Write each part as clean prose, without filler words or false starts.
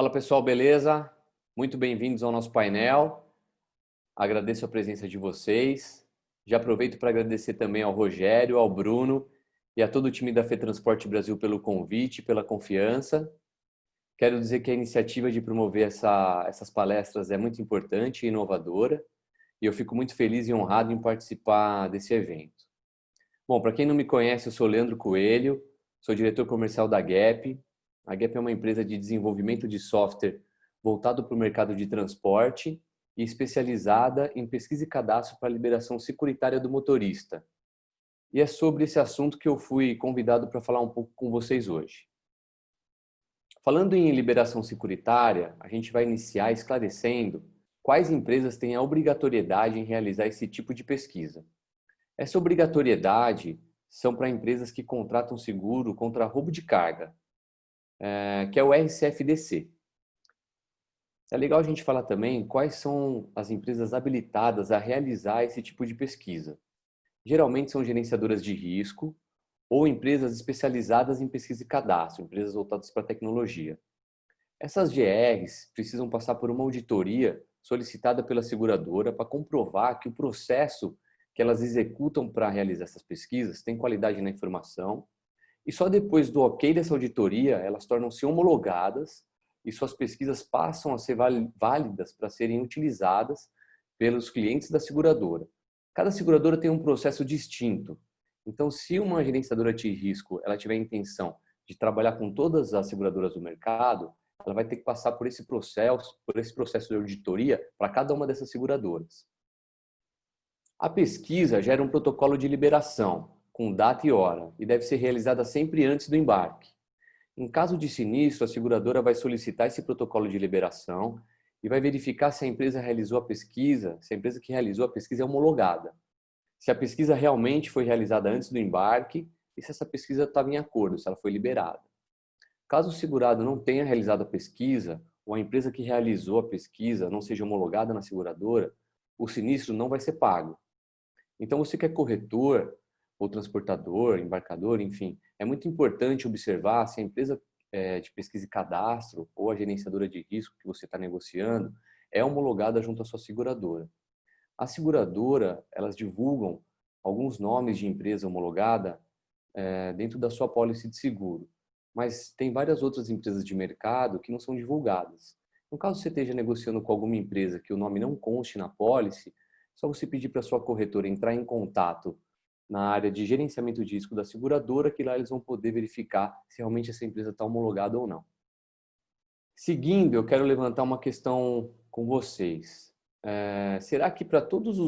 Fala pessoal, beleza? Muito bem-vindos ao nosso painel. Agradeço a presença de vocês. Já aproveito para agradecer também ao Rogério, ao Bruno e a todo o time da FETransporte Brasil pelo convite, pela confiança. Quero dizer que a iniciativa de promover essas palestras é muito importante e inovadora e eu fico muito feliz e honrado em participar desse evento. Bom, para quem não me conhece, eu sou Leandro Coelho, sou diretor comercial da Gap. A Gap é uma empresa de desenvolvimento de software voltado para o mercado de transporte e especializada em pesquisa e cadastro para a liberação securitária do motorista. E é sobre esse assunto que eu fui convidado para falar um pouco com vocês hoje. Falando em liberação securitária, a gente vai iniciar esclarecendo quais empresas têm a obrigatoriedade em realizar esse tipo de pesquisa. Essa obrigatoriedade são para empresas que contratam seguro contra roubo de carga, que é o RCFDC. É legal a gente falar também quais são as empresas habilitadas a realizar esse tipo de pesquisa. Geralmente são gerenciadoras de risco ou empresas especializadas em pesquisa e cadastro, empresas voltadas para a tecnologia. Essas GRs precisam passar por uma auditoria solicitada pela seguradora para comprovar que o processo que elas executam para realizar essas pesquisas tem qualidade na informação e só depois do ok dessa auditoria elas tornam-se homologadas e suas pesquisas passam a ser válidas para serem utilizadas pelos clientes da seguradora. Cada seguradora tem um processo distinto. Então, se uma gerenciadora de risco ela tiver a intenção de trabalhar com todas as seguradoras do mercado, ela vai ter que passar por esse processo de auditoria para cada uma dessas seguradoras. A pesquisa gera um protocolo de liberação, com data e hora, e deve ser realizada sempre antes do embarque. Em caso de sinistro, a seguradora vai solicitar esse protocolo de liberação e vai verificar se a empresa realizou a pesquisa, se a empresa que realizou a pesquisa é homologada, se a pesquisa realmente foi realizada antes do embarque e se essa pesquisa estava em acordo, se ela foi liberada. Caso o segurado não tenha realizado a pesquisa ou a empresa que realizou a pesquisa não seja homologada na seguradora, o sinistro não vai ser pago. Então, você que é corretor ou transportador, embarcador, enfim, é muito importante observar se a empresa de pesquisa e cadastro ou a gerenciadora de risco que você está negociando é homologada junto à sua seguradora. A seguradora, elas divulgam alguns nomes de empresa homologada dentro da sua pólice de seguro, mas tem várias outras empresas de mercado que não são divulgadas. No caso você esteja negociando com alguma empresa que o nome não conste na pólice, só você pedir para a sua corretora entrar em contato na área de gerenciamento de risco da seguradora, que lá eles vão poder verificar se realmente essa empresa está homologada ou não. Seguindo, eu quero levantar uma questão com vocês. Será que para todos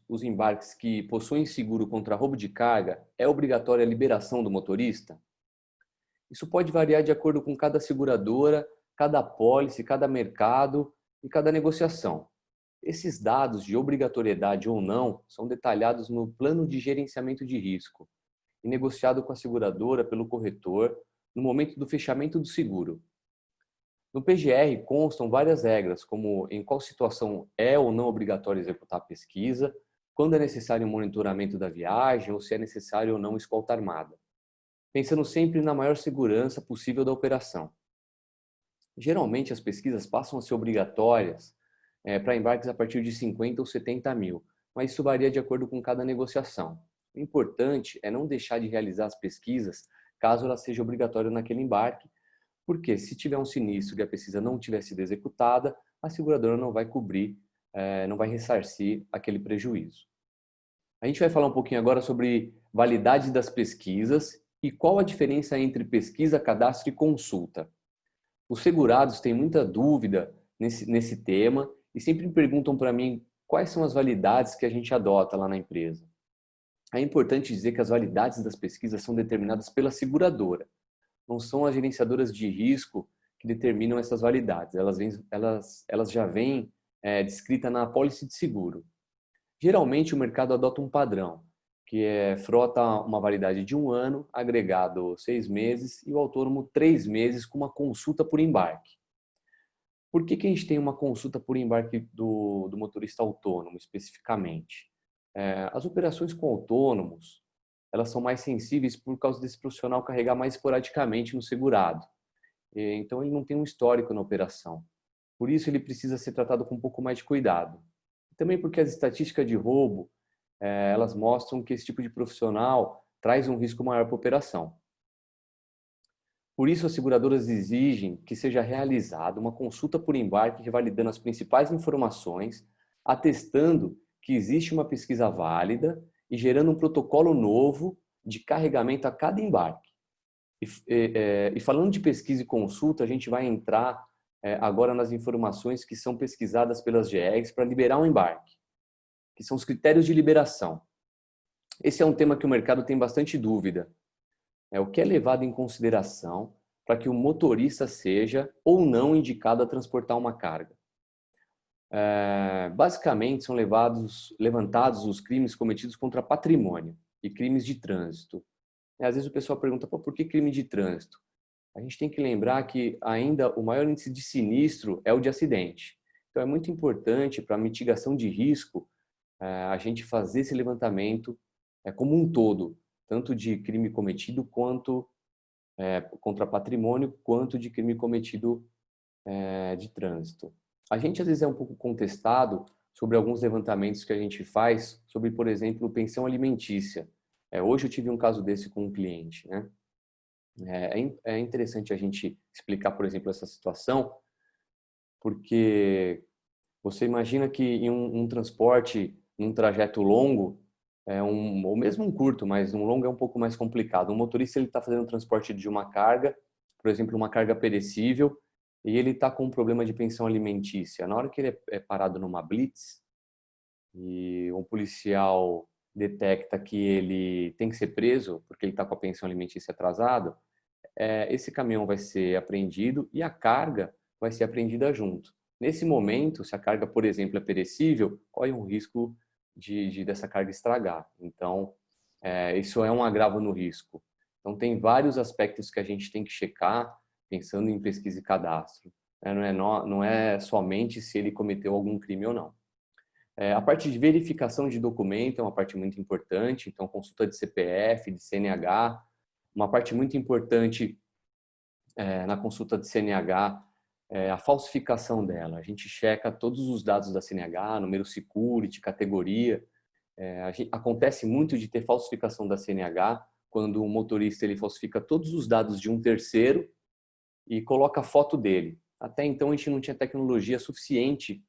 os embarques que possuem seguro contra roubo de carga é obrigatória a liberação do motorista? Isso pode variar de acordo com cada seguradora, cada apólice, cada mercado e cada negociação. Esses dados de obrigatoriedade ou não são detalhados no plano de gerenciamento de risco e negociado com a seguradora pelo corretor no momento do fechamento do seguro. No PGR constam várias regras, como em qual situação é ou não obrigatório executar a pesquisa, quando é necessário o monitoramento da viagem ou se é necessário ou não escolta armada, pensando sempre na maior segurança possível da operação. Geralmente as pesquisas passam a ser obrigatórias para embarques a partir de 50 ou 70 mil, mas isso varia de acordo com cada negociação. O importante é não deixar de realizar as pesquisas caso ela seja obrigatória naquele embarque, porque se tiver um sinistro e a pesquisa não tiver sido executada, a seguradora não vai cobrir, não vai ressarcir aquele prejuízo. A gente vai falar um pouquinho agora sobre validade das pesquisas e qual a diferença entre pesquisa, cadastro e consulta. Os segurados têm muita dúvida nesse tema e sempre me perguntam para mim quais são as validades que a gente adota lá na empresa. É importante dizer que as validades das pesquisas são determinadas pela seguradora. Não são as gerenciadoras de risco que determinam essas validades. Elas já vêm descritas na apólice de seguro. Geralmente o mercado adota um padrão, que é frota uma validade de 1 ano, agregado 6 meses e o autônomo 3 meses com uma consulta por embarque. Por que a gente tem uma consulta por embarque do motorista autônomo especificamente? As operações com autônomos, elas são mais sensíveis por causa desse profissional carregar mais esporadicamente no segurado. então ele não tem um histórico na operação. Por isso ele precisa ser tratado com um pouco mais de cuidado. Também porque as estatísticas de roubo, elas mostram que esse tipo de profissional traz um risco maior para a operação. Por isso, as seguradoras exigem que seja realizada uma consulta por embarque revalidando as principais informações, atestando que existe uma pesquisa válida e gerando um protocolo novo de carregamento a cada embarque. E falando de pesquisa e consulta, a gente vai entrar agora nas informações que são pesquisadas pelas GEs para liberar um embarque, que são os critérios de liberação. Esse é um tema que o mercado tem bastante dúvida. O que é levado em consideração para que o motorista seja ou não indicado a transportar uma carga. Basicamente, são levantados os crimes cometidos contra patrimônio e crimes de trânsito. Às vezes o pessoal pergunta, por que crime de trânsito? A gente tem que lembrar que ainda o maior índice de sinistro é o de acidente. Então é muito importante para a mitigação de risco a gente fazer esse levantamento como um todo, tanto de crime cometido quanto contra patrimônio, quanto de crime cometido de trânsito. A gente às vezes é um pouco contestado sobre alguns levantamentos que a gente faz sobre, por exemplo, pensão alimentícia. Hoje eu tive um caso desse com um cliente, né? É interessante a gente explicar, por exemplo, essa situação, porque você imagina que em um transporte, num trajeto longo, ou mesmo um curto, mas um longo é um pouco mais complicado. Um motorista ele está fazendo o transporte de uma carga, por exemplo, uma carga perecível, e ele está com um problema de pensão alimentícia. Na hora que ele é parado numa blitz e um policial detecta que ele tem que ser preso porque ele está com a pensão alimentícia atrasada, esse caminhão vai ser apreendido e a carga vai ser apreendida junto. Nesse momento, se a carga, por exemplo, é perecível, corre um risco dessa carga estragar. Então, isso é um agravo no risco. Então, tem vários aspectos que a gente tem que checar pensando em pesquisa e cadastro. Não é somente se ele cometeu algum crime ou não. A parte de verificação de documento é uma parte muito importante. Então, consulta de CPF, de CNH. Uma parte muito importante na consulta de CNH a falsificação dela. A gente checa todos os dados da CNH, número security, categoria. Acontece muito de ter falsificação da CNH quando o motorista ele falsifica todos os dados de um terceiro e coloca a foto dele. Até então a gente não tinha tecnologia suficiente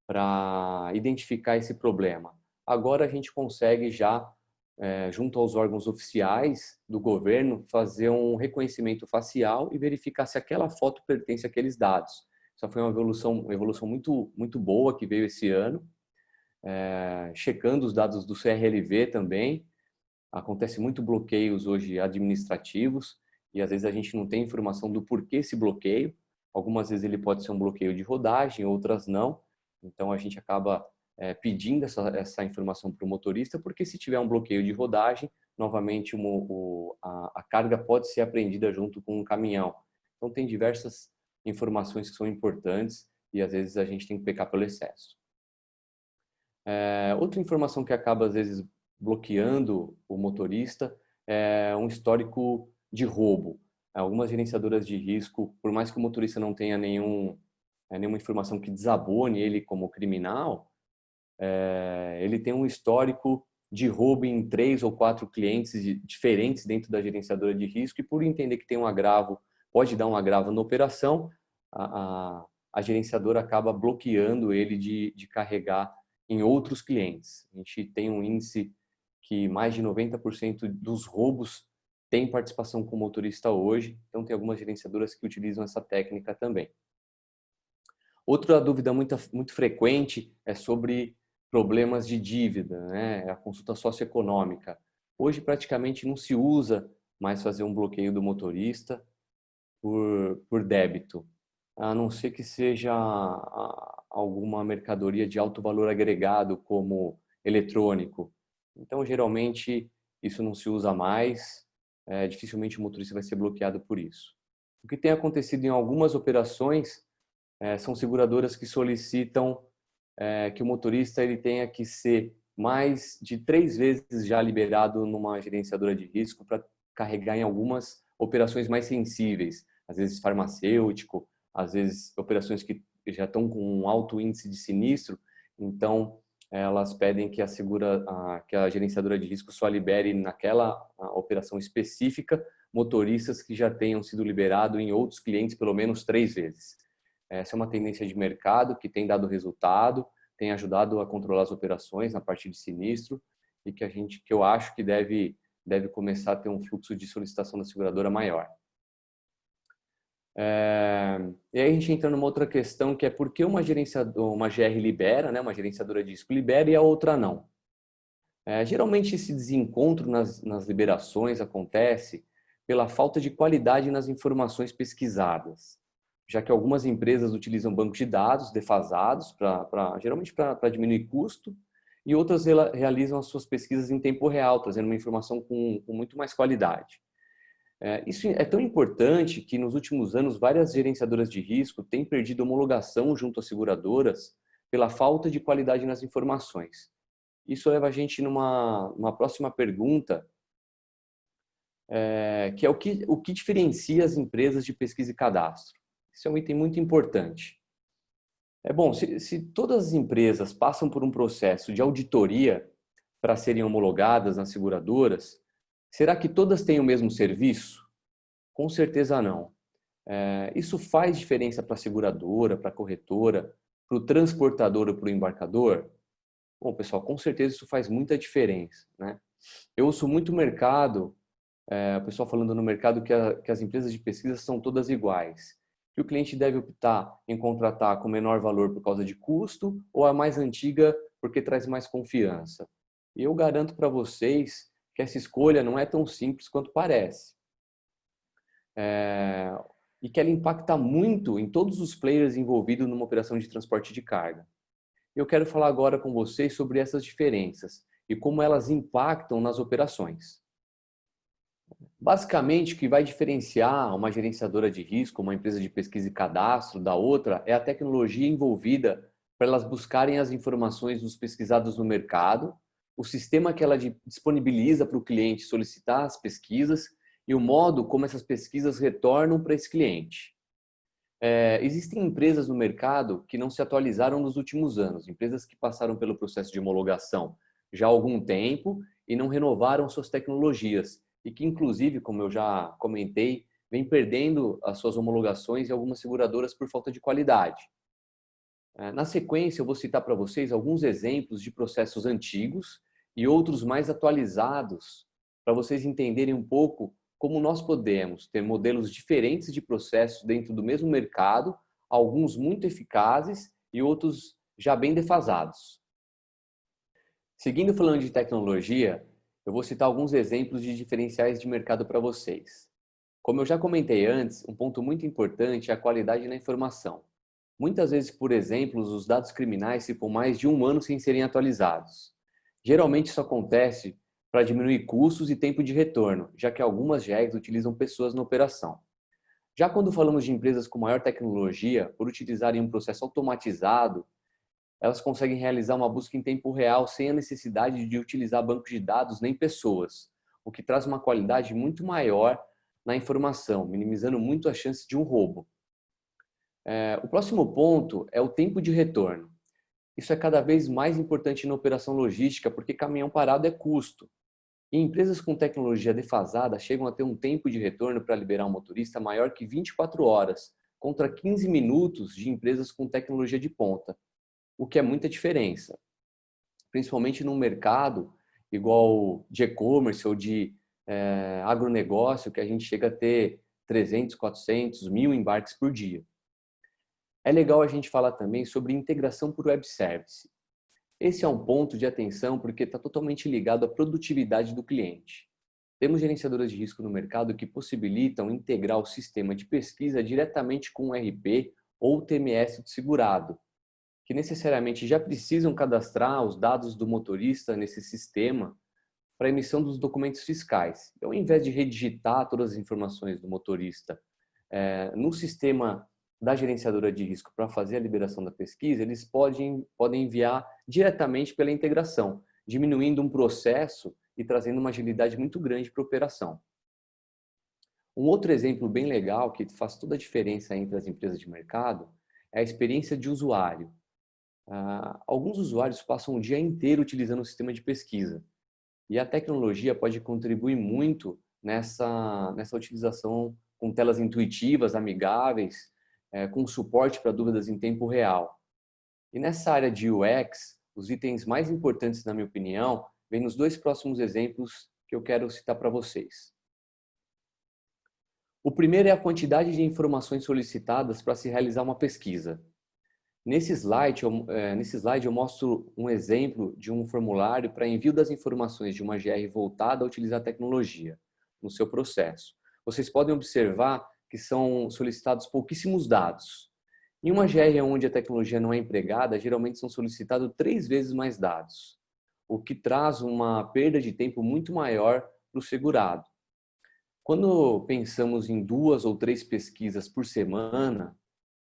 para identificar esse problema. Agora a gente consegue já, junto aos órgãos oficiais do governo, fazer um reconhecimento facial e verificar se aquela foto pertence àqueles dados. Isso foi uma evolução muito, muito boa que veio esse ano. Checando os dados do CRLV também. Acontece muito bloqueios hoje administrativos e às vezes a gente não tem informação do porquê esse bloqueio. Algumas vezes ele pode ser um bloqueio de rodagem, outras não. Então a gente acaba pedindo essa informação para o motorista, porque se tiver um bloqueio de rodagem, novamente a carga pode ser apreendida junto com um caminhão. Então tem diversas informações que são importantes e às vezes a gente tem que pecar pelo excesso. Outra informação que acaba às vezes bloqueando o motorista é um histórico de roubo. Algumas gerenciadoras de risco, por mais que o motorista não tenha nenhuma informação que desabone ele como criminal, ele tem um histórico de roubo em 3 ou 4 clientes diferentes dentro da gerenciadora de risco e por entender que tem um agravo, pode dar um agravo na operação, a gerenciadora acaba bloqueando ele de carregar em outros clientes. A gente tem um índice que mais de 90% dos roubos tem participação com o motorista hoje, então tem algumas gerenciadoras que utilizam essa técnica também. Outra dúvida muito frequente é sobre problemas de dívida, né? A consulta socioeconômica. Hoje praticamente não se usa mais fazer um bloqueio do motorista por débito, a não ser que seja alguma mercadoria de alto valor agregado, como eletrônico. Então, geralmente, isso não se usa mais, dificilmente o motorista vai ser bloqueado por isso. O que tem acontecido em algumas operações são seguradoras que solicitam que o motorista ele tenha que ser mais de 3 vezes já liberado numa gerenciadora de risco para carregar em algumas operações mais sensíveis. às vezes farmacêutico, às vezes operações que já estão com um alto índice de sinistro, então elas pedem que que a gerenciadora de risco só libere naquela operação específica motoristas que já tenham sido liberados em outros clientes pelo menos 3 vezes. Essa é uma tendência de mercado que tem dado resultado, tem ajudado a controlar as operações na parte de sinistro e que eu acho que deve começar a ter um fluxo de solicitação da seguradora maior. E aí a gente entra numa outra questão, que é por que uma GR libera, né, uma gerenciadora de risco libera e a outra não. Geralmente esse desencontro nas liberações acontece pela falta de qualidade nas informações pesquisadas, já que algumas empresas utilizam bancos de dados defasados, geralmente para diminuir custo, e outras realizam as suas pesquisas em tempo real, trazendo uma informação com muito mais qualidade. Isso é tão importante que nos últimos anos várias gerenciadoras de risco têm perdido homologação junto às seguradoras pela falta de qualidade nas informações. Isso leva a gente numa próxima pergunta, que é o que diferencia as empresas de pesquisa e cadastro. Isso é um item muito importante. Bom, se todas as empresas passam por um processo de auditoria para serem homologadas nas seguradoras, será que todas têm o mesmo serviço? Com certeza não. Isso faz diferença para a seguradora, para a corretora, para o transportador ou para o embarcador? Bom, pessoal, com certeza isso faz muita diferença, né? Eu ouço muito mercado, o pessoal falando no mercado que as empresas de pesquisa são todas iguais, que o cliente deve optar em contratar com menor valor por causa de custo ou a mais antiga porque traz mais confiança. E eu garanto para vocês que essa escolha não é tão simples quanto parece. E que ela impacta muito em todos os players envolvidos numa operação de transporte de carga. Eu quero falar agora com vocês sobre essas diferenças e como elas impactam nas operações. Basicamente, o que vai diferenciar uma gerenciadora de risco, uma empresa de pesquisa e cadastro da outra, é a tecnologia envolvida para elas buscarem as informações dos pesquisados no mercado, o sistema que ela disponibiliza para o cliente solicitar as pesquisas e o modo como essas pesquisas retornam para esse cliente. Existem empresas no mercado que não se atualizaram nos últimos anos, empresas que passaram pelo processo de homologação já há algum tempo e não renovaram suas tecnologias e que, inclusive, como eu já comentei, vem perdendo as suas homologações em algumas seguradoras por falta de qualidade. Na sequência, eu vou citar para vocês alguns exemplos de processos antigos e outros mais atualizados para vocês entenderem um pouco como nós podemos ter modelos diferentes de processos dentro do mesmo mercado, alguns muito eficazes e outros já bem defasados. Seguindo falando de tecnologia, eu vou citar alguns exemplos de diferenciais de mercado para vocês. Como eu já comentei antes, um ponto muito importante é a qualidade na informação. Muitas vezes, por exemplo, os dados criminais ficam mais de 1 ano sem serem atualizados. Geralmente isso acontece para diminuir custos e tempo de retorno, já que algumas GRs utilizam pessoas na operação. Já quando falamos de empresas com maior tecnologia, por utilizarem um processo automatizado, elas conseguem realizar uma busca em tempo real sem a necessidade de utilizar bancos de dados nem pessoas, o que traz uma qualidade muito maior na informação, minimizando muito a chance de um roubo. O próximo ponto é o tempo de retorno. Isso é cada vez mais importante na operação logística porque caminhão parado é custo. E empresas com tecnologia defasada chegam a ter um tempo de retorno para liberar um motorista maior que 24 horas, contra 15 minutos de empresas com tecnologia de ponta, o que é muita diferença. Principalmente num mercado igual de e-commerce ou de agronegócio, que a gente chega a ter 300, 400, 1.000 embarques por dia. É legal a gente falar também sobre integração por web service. Esse é um ponto de atenção porque está totalmente ligado à produtividade do cliente. Temos gerenciadoras de risco no mercado que possibilitam integrar o sistema de pesquisa diretamente com o RP ou TMS do segurado, que necessariamente já precisam cadastrar os dados do motorista nesse sistema para a emissão dos documentos fiscais. Então, ao invés de redigitar todas as informações do motorista no sistema da gerenciadora de risco para fazer a liberação da pesquisa, eles podem enviar diretamente pela integração, diminuindo um processo e trazendo uma agilidade muito grande para a operação. Um outro exemplo bem legal que faz toda a diferença entre as empresas de mercado é a experiência de usuário. Alguns usuários passam o dia inteiro utilizando o sistema de pesquisa e a tecnologia pode contribuir muito nessa utilização com telas intuitivas, amigáveis, com suporte para dúvidas em tempo real. E nessa área de UX, os itens mais importantes, na minha opinião, vêm nos dois próximos exemplos que eu quero citar para vocês. O primeiro é a quantidade de informações solicitadas para se realizar uma pesquisa. Nesse slide eu mostro um exemplo de um formulário para envio das informações de uma GR voltada a utilizar a tecnologia no seu processo. Vocês podem observar que são solicitados pouquíssimos dados. Em uma GR onde a tecnologia não é empregada, geralmente são solicitados 3 vezes mais dados, o que traz uma perda de tempo muito maior para o segurado. Quando pensamos em 2 ou 3 pesquisas por semana,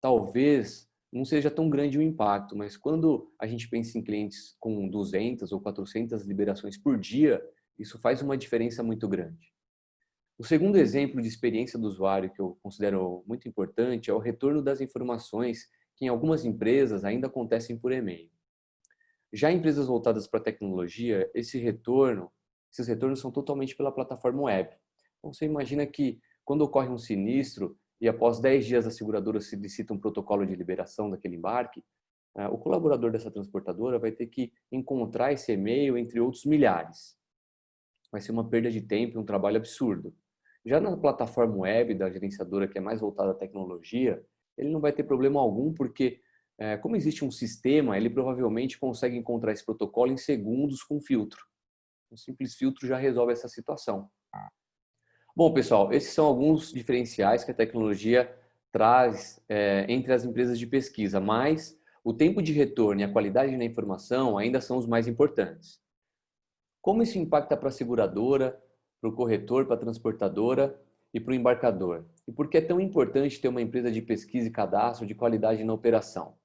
talvez não seja tão grande o impacto, mas quando a gente pensa em clientes com 200 ou 400 liberações por dia, isso faz uma diferença muito grande. O segundo exemplo de experiência do usuário que eu considero muito importante é o retorno das informações que em algumas empresas ainda acontecem por e-mail. Já em empresas voltadas para a tecnologia, esses retornos são totalmente pela plataforma web. Então, você imagina que quando ocorre um sinistro e após 10 dias a seguradora solicita um protocolo de liberação daquele embarque, o colaborador dessa transportadora vai ter que encontrar esse e-mail entre outros milhares. Vai ser uma perda de tempo e um trabalho absurdo. Já na plataforma web da gerenciadora, que é mais voltada à tecnologia, ele não vai ter problema algum, porque como existe um sistema, ele provavelmente consegue encontrar esse protocolo em segundos com filtro. Um simples filtro já resolve essa situação. Bom, pessoal, esses são alguns diferenciais que a tecnologia traz entre as empresas de pesquisa, mas o tempo de retorno e a qualidade da informação ainda são os mais importantes. Como isso impacta para a seguradora, para o corretor, para a transportadora e para o embarcador? E por que é tão importante ter uma empresa de pesquisa e cadastro de qualidade na operação?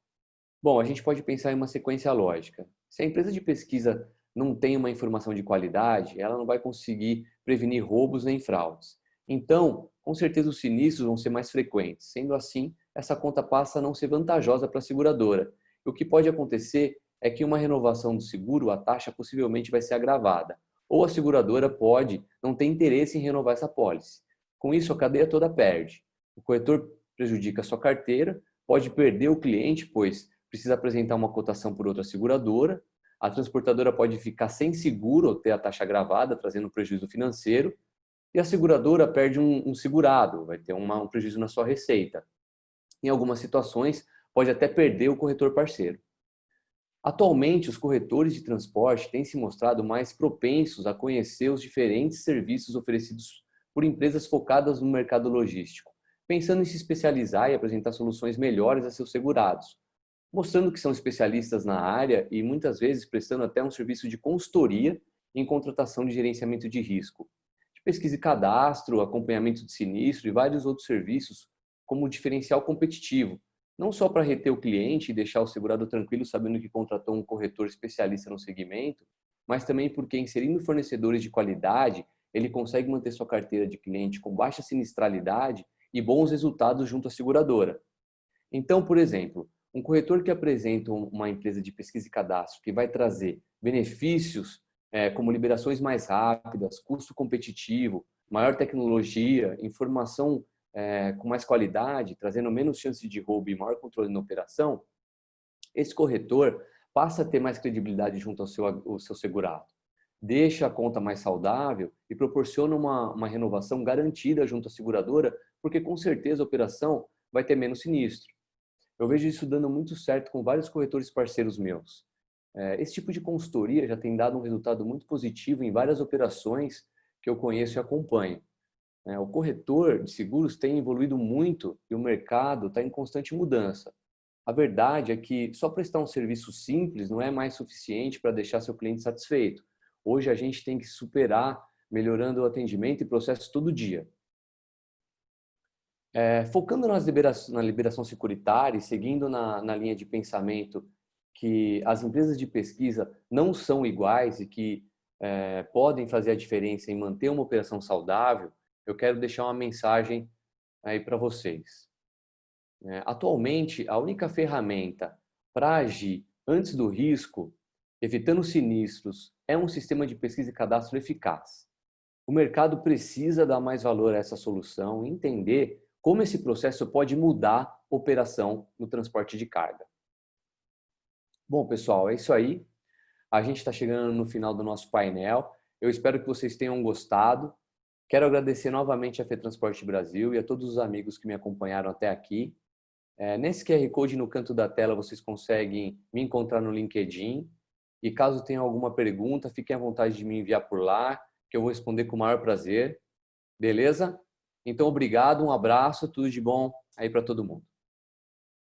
Bom, a gente pode pensar em uma sequência lógica. Se a empresa de pesquisa não tem uma informação de qualidade, ela não vai conseguir prevenir roubos nem fraudes. Então, com certeza os sinistros vão ser mais frequentes. Sendo assim, essa conta passa a não ser vantajosa para a seguradora. O que pode acontecer é que uma renovação do seguro, a taxa possivelmente vai ser agravada. Ou a seguradora pode não ter interesse em renovar essa pólice. Com isso, a cadeia toda perde. O corretor prejudica a sua carteira, pode perder o cliente, pois precisa apresentar uma cotação por outra seguradora, a transportadora pode ficar sem seguro ou ter a taxa gravada, trazendo prejuízo financeiro, e a seguradora perde um segurado, vai ter um prejuízo na sua receita. Em algumas situações, pode até perder o corretor parceiro. Atualmente, os corretores de transporte têm se mostrado mais propensos a conhecer os diferentes serviços oferecidos por empresas focadas no mercado logístico, pensando em se especializar e apresentar soluções melhores a seus segurados, mostrando que são especialistas na área e muitas vezes prestando até um serviço de consultoria em contratação de gerenciamento de risco, de pesquisa e cadastro, acompanhamento de sinistro e vários outros serviços como diferencial competitivo, não só para reter o cliente e deixar o segurado tranquilo sabendo que contratou um corretor especialista no segmento, mas também porque inserindo fornecedores de qualidade, ele consegue manter sua carteira de cliente com baixa sinistralidade e bons resultados junto à seguradora. Então, por exemplo, um corretor que apresenta uma empresa de pesquisa e cadastro que vai trazer benefícios como liberações mais rápidas, custo competitivo, maior tecnologia, informação com mais qualidade, trazendo menos chance de roubo e maior controle na operação, esse corretor passa a ter mais credibilidade junto ao seu segurado. Deixa a conta mais saudável e proporciona uma renovação garantida junto à seguradora, porque com certeza a operação vai ter menos sinistro. Eu vejo isso dando muito certo com vários corretores parceiros meus. Esse tipo de consultoria já tem dado um resultado muito positivo em várias operações que eu conheço e acompanho. O corretor de seguros tem evoluído muito e o mercado está em constante mudança. A verdade é que só prestar um serviço simples não é mais suficiente para deixar seu cliente satisfeito. Hoje a gente tem que superar, melhorando o atendimento e processos todo dia. Focando na liberação securitária e seguindo na linha de pensamento que as empresas de pesquisa não são iguais e que podem fazer a diferença em manter uma operação saudável, eu quero deixar uma mensagem aí para vocês. Atualmente, a única ferramenta para agir antes do risco, evitando sinistros, é um sistema de pesquisa e cadastro eficaz. O mercado precisa dar mais valor a essa solução e entender como esse processo pode mudar a operação no transporte de carga. Bom, pessoal, é isso aí. A gente está chegando no final do nosso painel. Eu espero que vocês tenham gostado. Quero agradecer novamente a FETransporte Brasil e a todos os amigos que me acompanharam até aqui. Nesse QR Code no canto da tela vocês conseguem me encontrar no LinkedIn. E caso tenha alguma pergunta, fiquem à vontade de me enviar por lá, que eu vou responder com o maior prazer. Beleza? Então, obrigado, um abraço, tudo de bom aí para todo mundo.